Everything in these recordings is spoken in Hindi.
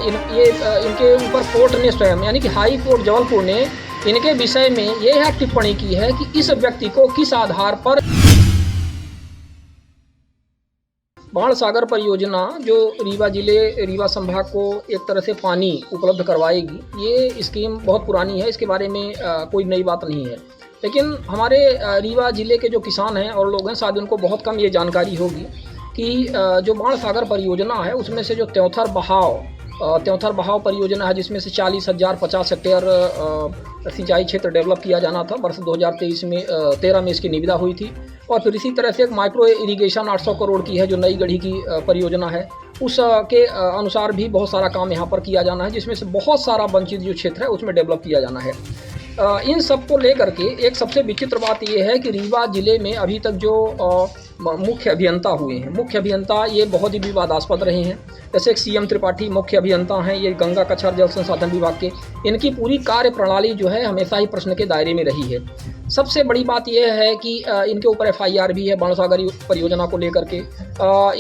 इनके ऊपर कोर्ट ने स्वयं यानी कि हाई कोर्ट जबलपुर ने इनके विषय में यह टिप्पणी की है कि इस व्यक्ति को किस आधार पर बाणसागर परियोजना जो रीवा संभाग को एक तरह से पानी उपलब्ध करवाएगी, ये स्कीम बहुत पुरानी है, इसके बारे में कोई नई बात नहीं है। लेकिन हमारे रीवा जिले के जो किसान हैं और लोग हैं, शायद उनको बहुत कम ये जानकारी होगी कि जो बाणसागर परियोजना है उसमें से जो त्योंथर बहाव परियोजना है, जिसमें से 40,050 हेक्टेयर सिंचाई क्षेत्र डेवलप किया जाना था। वर्ष 2023 में 13 में इसकी निविदा हुई थी। और फिर इसी तरह से एक माइक्रो इरिगेशन 800 करोड़ की है जो नई गढ़ी की परियोजना है, उसके अनुसार भी बहुत सारा काम यहाँ पर किया जाना है, जिसमें से बहुत सारा वंचित जो क्षेत्र है उसमें डेवलप किया जाना है। इन सब को लेकर के एक सबसे विचित्र बात यह है कि रीवा जिले में अभी तक जो मुख्य अभियंता हुए हैं, मुख्य अभियंता ये बहुत ही विवादास्पद रहे हैं। जैसे एक सीएम त्रिपाठी मुख्य अभियंता हैं, ये गंगा कछार जल संसाधन विभाग के, इनकी पूरी कार्य प्रणाली जो है हमेशा ही प्रश्न के दायरे में रही है। सबसे बड़ी बात यह है कि इनके ऊपर एफआईआर भी है बाणसागर परियोजना को लेकर के।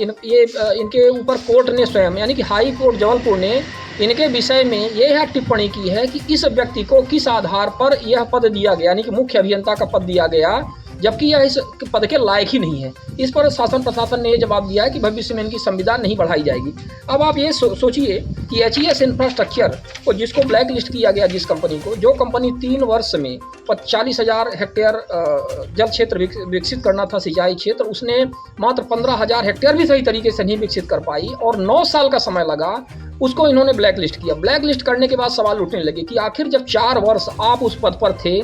इनके ऊपर कोर्ट ने स्वयं यानी कि हाई कोर्ट जबलपुर ने इनके विषय में यह टिप्पणी की है कि इस व्यक्ति को किस आधार पर यह पद दिया गया, यानी कि मुख्य अभियंता का पद दिया गया, जबकि यह इस पद के लायक ही नहीं है। इस पर शासन प्रशासन ने यह जवाब दिया है कि भविष्य में इनकी संविदा नहीं बढ़ाई जाएगी। अब आप ये सोचिए कि एचईएस इंफ्रास्ट्रक्चर को जिसको ब्लैक लिस्ट किया गया, जिस कंपनी को, जो कंपनी 3 वर्ष में 40,000 हेक्टेयर जल क्षेत्र विकसित करना था, सिंचाई क्षेत्र, उसने मात्र 15,000 हेक्टेयर भी सही तरीके से नहीं विकसित कर पाई और 9 साल का समय लगा, उसको इन्होंने ब्लैक लिस्ट किया। ब्लैक लिस्ट करने के बाद सवाल उठने लगे कि आखिर जब 4 वर्ष आप उस पद पर थे,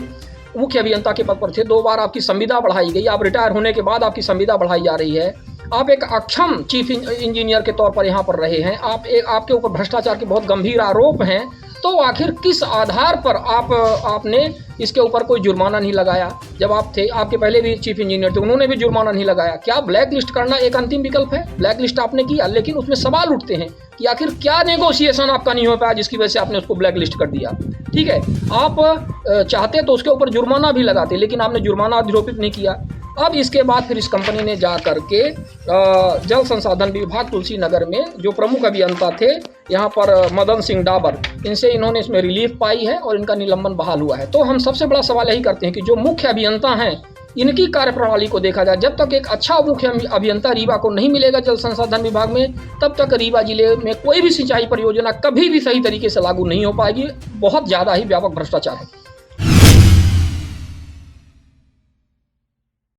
मुख्य अभियंता के पद पर थे, 2 बार आपकी संविदा बढ़ाई गई, आप रिटायर होने के बाद आपकी संविदा बढ़ाई जा रही है, आप एक अक्षम चीफ इंजीनियर के तौर पर यहाँ पर रहे हैं, आपके ऊपर भ्रष्टाचार के बहुत गंभीर आरोप हैं, तो आखिर किस आधार पर आपने इसके ऊपर कोई जुर्माना नहीं लगाया? जब आप थे, आपके पहले भी चीफ इंजीनियर थे, उन्होंने भी जुर्माना नहीं लगाया। क्या ब्लैक लिस्ट करना एक अंतिम विकल्प है? ब्लैक लिस्ट आपने किया, लेकिन उसमें सवाल उठते हैं कि आखिर क्या नेगोशिएशन आपका नहीं हो पाया जिसकी वजह से आपने उसको ब्लैक लिस्ट कर दिया। ठीक है, आप चाहते तो उसके ऊपर जुर्माना भी लगाते, लेकिन आपने जुर्माना अधिरोपित नहीं किया। अब इसके बाद फिर इस कंपनी ने जा करके जल संसाधन विभाग तुलसी नगर में जो प्रमुख अभियंता थे यहाँ पर मदन सिंह डाबर, इनसे इन्होंने इसमें रिलीफ पाई है और इनका निलंबन बहाल हुआ है। तो हम सबसे बड़ा सवाल यही करते हैं कि जो मुख्य अभियंता हैं, इनकी कार्यप्रणाली को देखा जाए। जब तक एक अच्छा मुख्य अभियंता रीवा को नहीं मिलेगा जल संसाधन विभाग में, तब तक रीवा जिले में कोई भी सिंचाई परियोजना कभी भी सही तरीके से लागू नहीं हो पाएगी। बहुत ज़्यादा ही व्यापक भ्रष्टाचार है।